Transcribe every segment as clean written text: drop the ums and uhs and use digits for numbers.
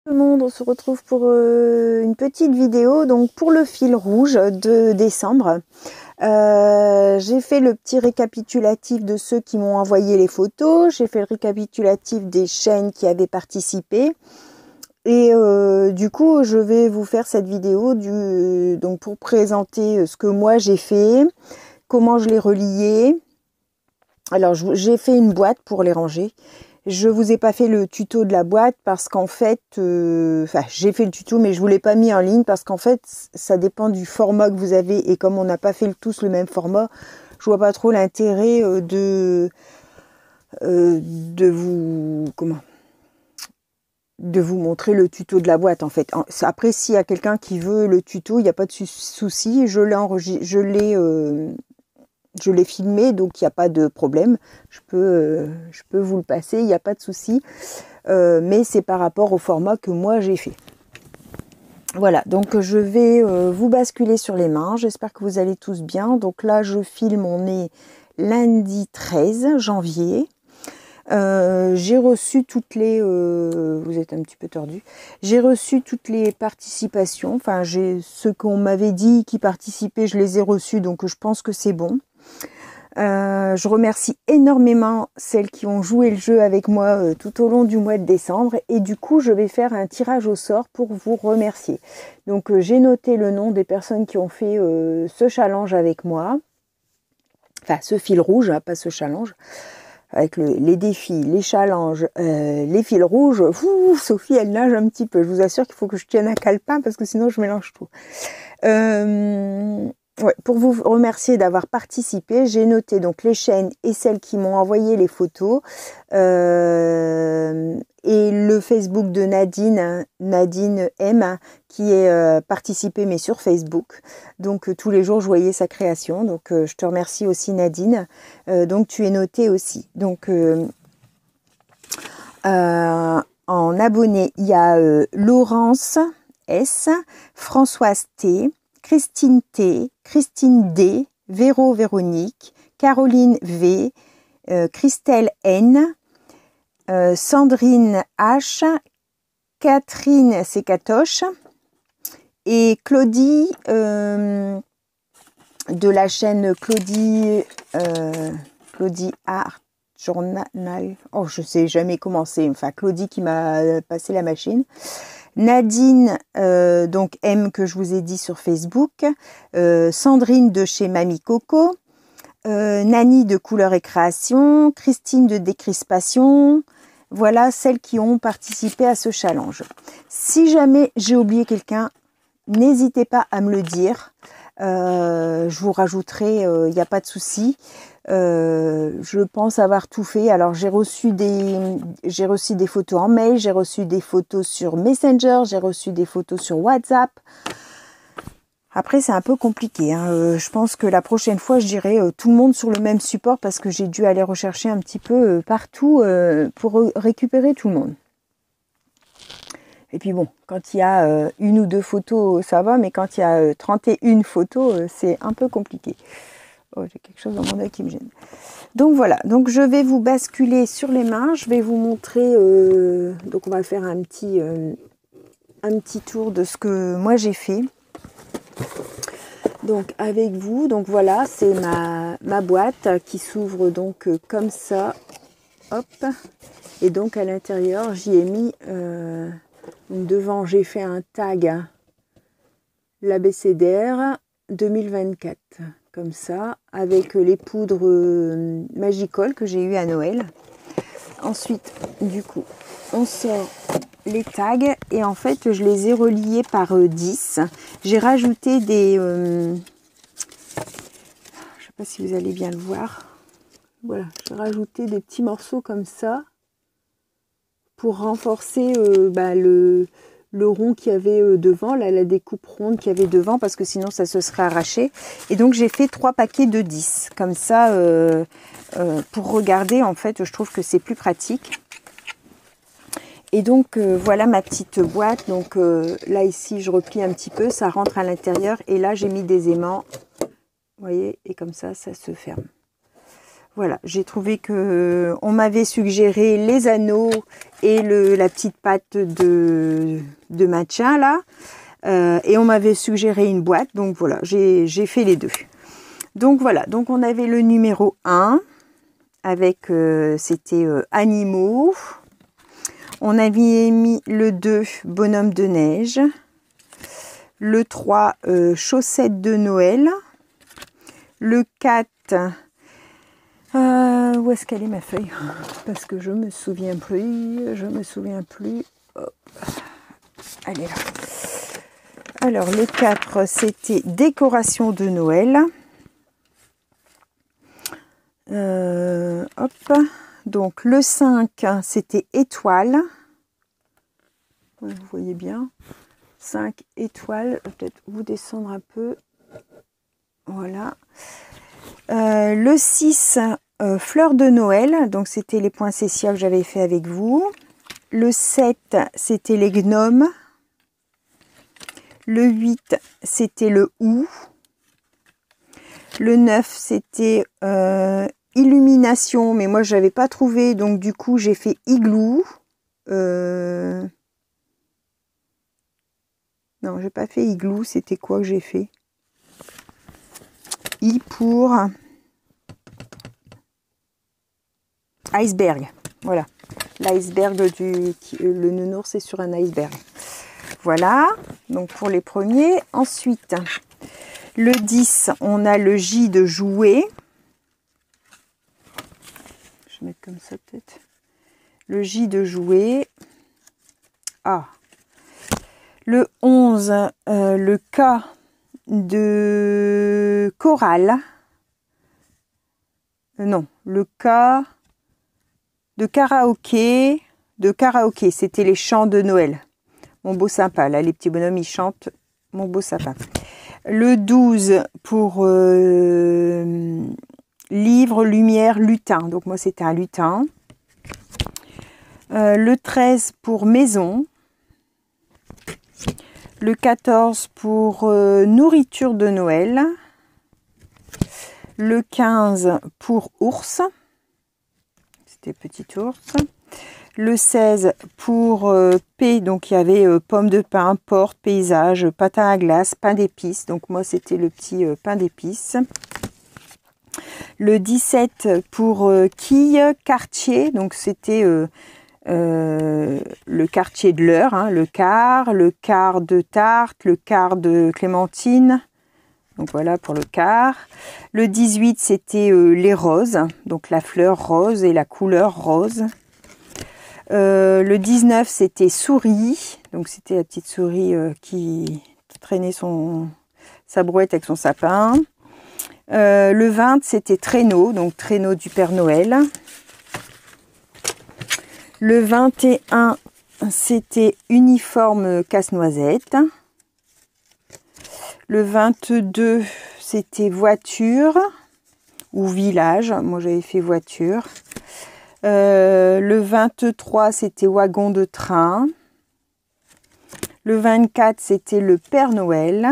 Tout le monde, on se retrouve pour une petite vidéo donc pour le fil rouge de décembre. J'ai fait le petit récapitulatif de ceux qui m'ont envoyé les photos, j'ai fait le récapitulatif des chaînes qui avaient participé et du coup je vais vous faire cette vidéo donc pour présenter ce que moi j'ai fait, comment je l'ai relié. Alors j'ai fait une boîte pour les ranger. Je vous ai pas fait le tuto de la boîte parce qu'en fait, j'ai fait le tuto mais je vous l'ai pas mis en ligne parce qu'en fait, ça dépend du format que vous avez et comme on n'a pas fait tous le même format, je vois pas trop l'intérêt de vous montrer le tuto de la boîte en fait. Après, s'il y a quelqu'un qui veut le tuto, il n'y a pas de souci, je l'ai filmé, donc il n'y a pas de problème. Je peux vous le passer, il n'y a pas de souci. Mais c'est par rapport au format que moi j'ai fait. Voilà, donc je vais vous basculer sur les mains. J'espère que vous allez tous bien. Donc là, je filme, on est lundi 13 janvier. J'ai reçu toutes les... vous êtes un petit peu tordu. J'ai reçu toutes les participations. Enfin, ceux qu'on m'avait dit qui participaient, je les ai reçus. Donc je pense que c'est bon. Je remercie énormément celles qui ont joué le jeu avec moi tout au long du mois de décembre et du coup je vais faire un tirage au sort pour vous remercier. Donc j'ai noté le nom des personnes qui ont fait ce challenge avec moi, enfin ce fil rouge, hein, pas ce challenge, avec les défis, les challenges, les fils rouges. Sophie elle nage un petit peu, je vous assure qu'il faut que je tienne un calepin parce que sinon je mélange tout. Ouais, pour vous remercier d'avoir participé, j'ai noté donc les chaînes et celles qui m'ont envoyé les photos et le Facebook de Nadine M qui est participé mais sur Facebook. Donc tous les jours je voyais sa création. Donc je te remercie aussi Nadine. Donc tu es notée aussi. Donc en abonné il y a Laurence S, Françoise T, Christine T, Christine D, Véronique, Caroline V, Christelle N, Sandrine H, Catherine Secatoche et Claudie de la chaîne Claudie Art Journal. Oh, je sais jamais comment c'est. Enfin, Claudie qui m'a passé la machine. Nadine, donc M que je vous ai dit sur Facebook, Sandrine de chez Mamie Coco, Nani de Couleur et Création, Christine de Décrispation, voilà celles qui ont participé à ce challenge. Si jamais j'ai oublié quelqu'un, n'hésitez pas à me le dire, je vous rajouterai, il n'y a pas de souci. Je pense avoir tout fait. Alors j'ai reçu des photos en mail, j'ai reçu des photos sur Messenger, j'ai reçu des photos sur WhatsApp. Après c'est un peu compliqué, hein. Je pense que la prochaine fois je dirai tout le monde sur le même support parce que j'ai dû aller rechercher un petit peu partout pour récupérer tout le monde. Et puis bon, quand il y a une ou deux photos ça va, mais quand il y a 31 photos c'est un peu compliqué. Oh, j'ai quelque chose dans mon œil qui me gêne. Donc voilà, donc je vais vous basculer sur les mains. Je vais vous montrer, donc on va faire un petit tour de ce que moi j'ai fait. Donc avec vous, donc voilà, c'est ma boîte qui s'ouvre donc comme ça. Hop. Et donc à l'intérieur, j'y ai mis, devant j'ai fait un tag l'ABCDR 2024. Comme ça, avec les poudres Magicol que j'ai eu à Noël. Ensuite, du coup, on sort les tags et en fait, je les ai reliés par 10. J'ai rajouté des... je ne sais pas si vous allez bien le voir. Voilà, j'ai rajouté des petits morceaux comme ça pour renforcer le rond qu'il y avait devant, là, la découpe ronde qu'il y avait devant, parce que sinon ça se serait arraché. Et donc j'ai fait 3 paquets de 10, comme ça, pour regarder, en fait, je trouve que c'est plus pratique. Et donc voilà ma petite boîte, donc là ici je replie un petit peu, ça rentre à l'intérieur, et là j'ai mis des aimants, vous voyez, et comme ça, ça se ferme. Voilà, j'ai trouvé que on m'avait suggéré les anneaux et la petite pâte de matcha là. Et on m'avait suggéré une boîte, donc voilà, j'ai fait les deux. Donc voilà, donc on avait le numéro 1 avec, c'était animaux. On avait mis le 2, bonhomme de neige. Le 3, chaussettes de Noël. Le 4, où est-ce qu'elle est ma feuille? Parce que je me souviens plus, Hop. Elle est là. Alors le 4, c'était décoration de Noël. Hop. Donc le 5, c'était étoile. Ouais, vous voyez bien. 5 étoiles. Peut-être vous descendre un peu. Voilà. Le 6, fleurs de Noël. Donc c'était les poinsettias que j'avais fait avec vous. Le 7, c'était les gnomes. Le 8, c'était le hou. Le 9, c'était illumination, mais moi je n'avais pas trouvé, donc du coup j'ai fait igloo. Non, j'ai pas fait igloo, c'était quoi que j'ai fait? I pour iceberg. Voilà, l'iceberg le nounours c'est sur un iceberg. Voilà, donc pour les premiers. Ensuite, le 10, on a le J de jouet. Je vais mettre comme ça peut-être. Le J de jouet. Ah. Le 11, le K de chorale. Non, le K de karaoké. C'était les chants de Noël. Mon beau sapin, là, les petits bonhommes, ils chantent mon beau sapin. Le 12 pour livre, lumière, lutin. Donc moi, c'était un lutin. Le 13 pour maison. Le 14 pour nourriture de Noël. Le 15 pour ours. C'était petit ours. Le 16 pour P, donc il y avait pommes de pin, porte, paysage, patin à glace, pain d'épices. Donc moi c'était le petit pain d'épices. Le 17 pour quille, quartier, donc c'était le quartier de l'heure, hein, le quart de tarte, le quart de clémentine. Donc voilà pour le quart. Le 18 c'était les roses, donc la fleur rose et la couleur rose. Le 19 c'était souris, donc c'était la petite souris qui traînait sa brouette avec son sapin. Le 20 c'était traîneau, donc traîneau du Père Noël. Le 21 c'était uniforme casse-noisette. Le 22 c'était voiture ou village, moi j'avais fait voiture. Le 23, c'était wagon de train. Le 24, c'était le Père Noël.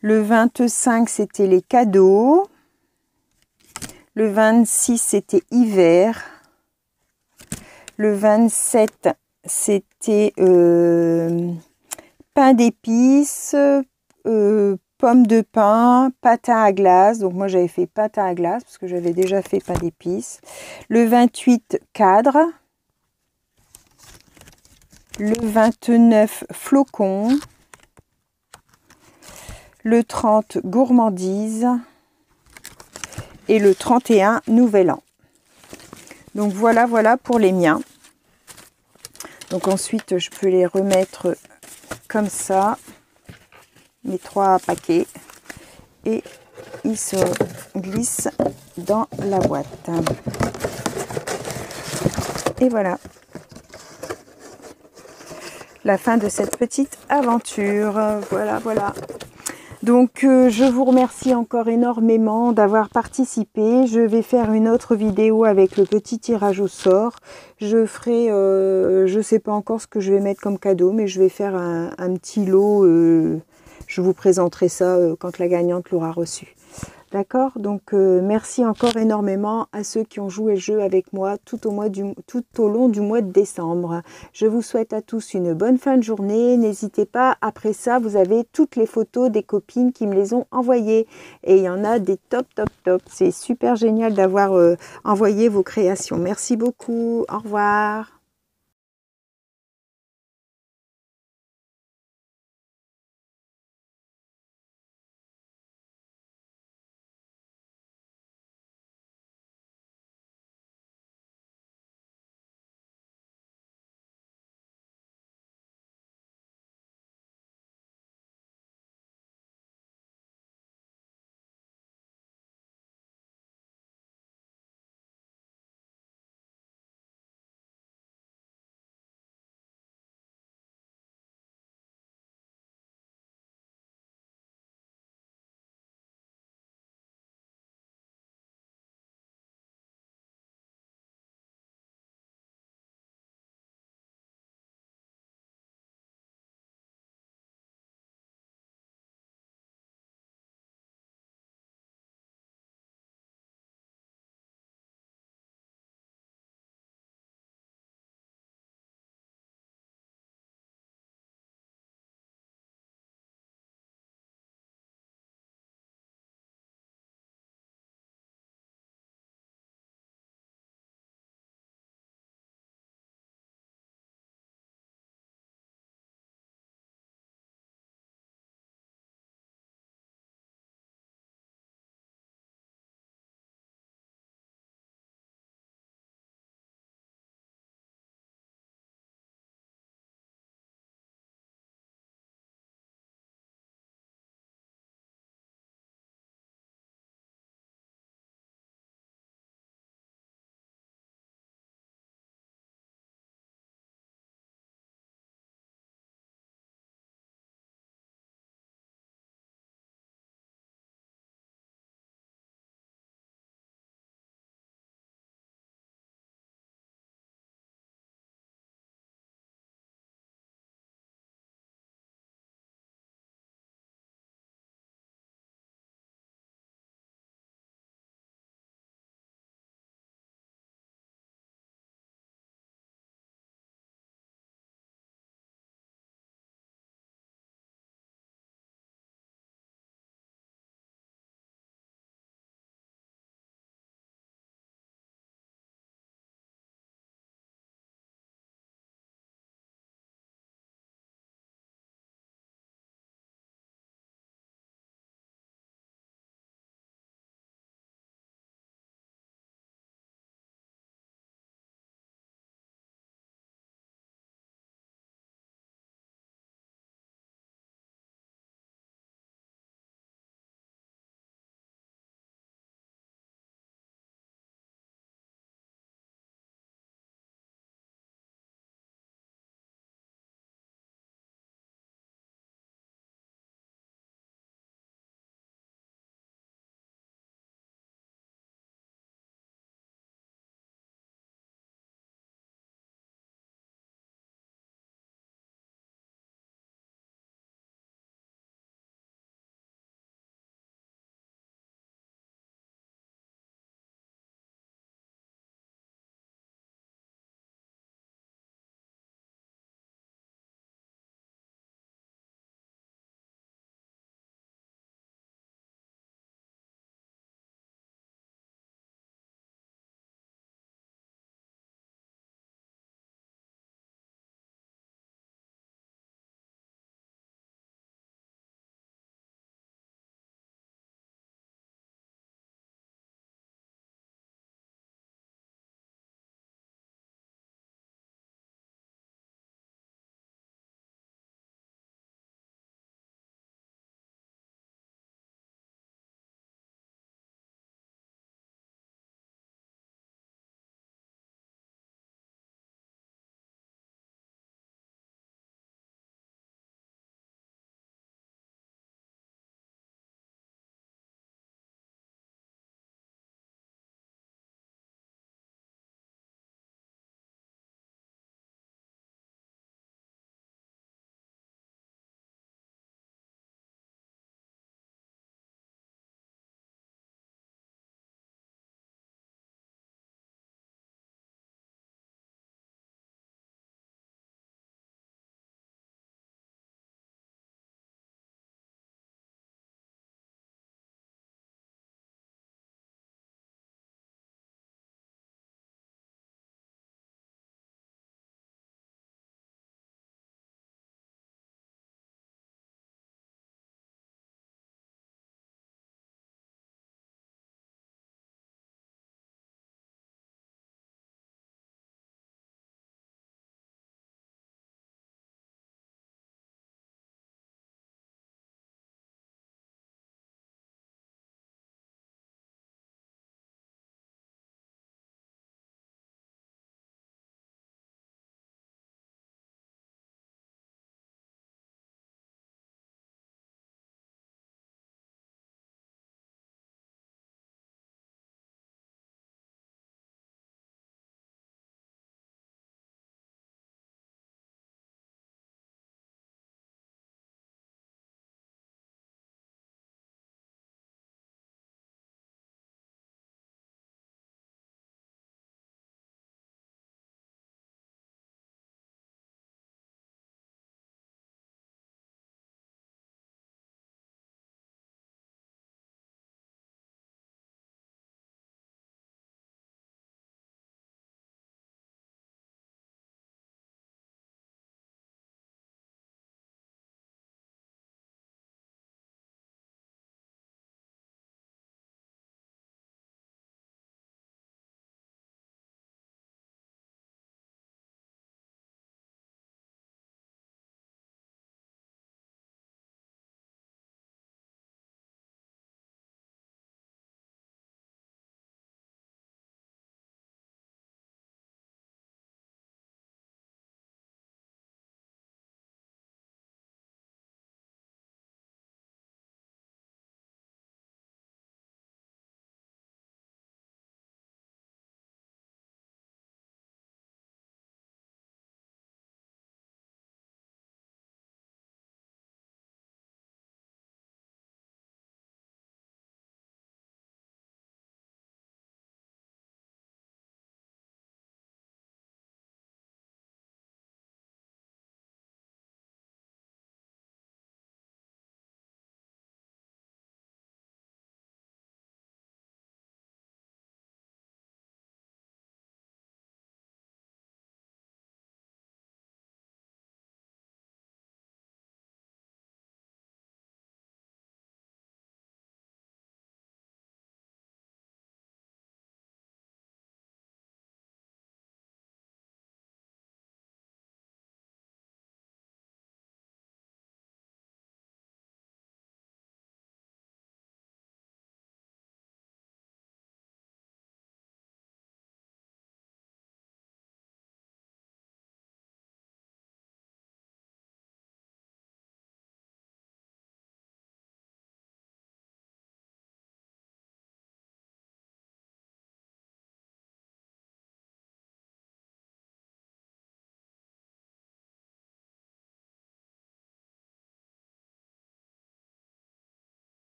Le 25, c'était les cadeaux. Le 26, c'était hiver. Le 27, c'était pain d'épices, pommes de pain, patin à glace. Donc moi j'avais fait patin à glace parce que j'avais déjà fait pain d'épices. Le 28, cadre. Le 29, flocon. Le 30, gourmandise. Et le 31, nouvel an. Donc voilà pour les miens. Donc ensuite je peux les remettre comme ça. Mes 3 paquets et ils se glissent dans la boîte. Et voilà la fin de cette petite aventure. Voilà. Donc je vous remercie encore énormément d'avoir participé. Je vais faire une autre vidéo avec le petit tirage au sort. Je ferai, je sais pas encore ce que je vais mettre comme cadeau, mais je vais faire un petit lot. Je vous présenterai ça quand la gagnante l'aura reçu. D'accord? Donc merci encore énormément à ceux qui ont joué le jeu avec moi tout au long du mois de décembre. Je vous souhaite à tous une bonne fin de journée. N'hésitez pas, après ça, vous avez toutes les photos des copines qui me les ont envoyées. Et il y en a des top, top, top. C'est super génial d'avoir envoyé vos créations. Merci beaucoup. Au revoir.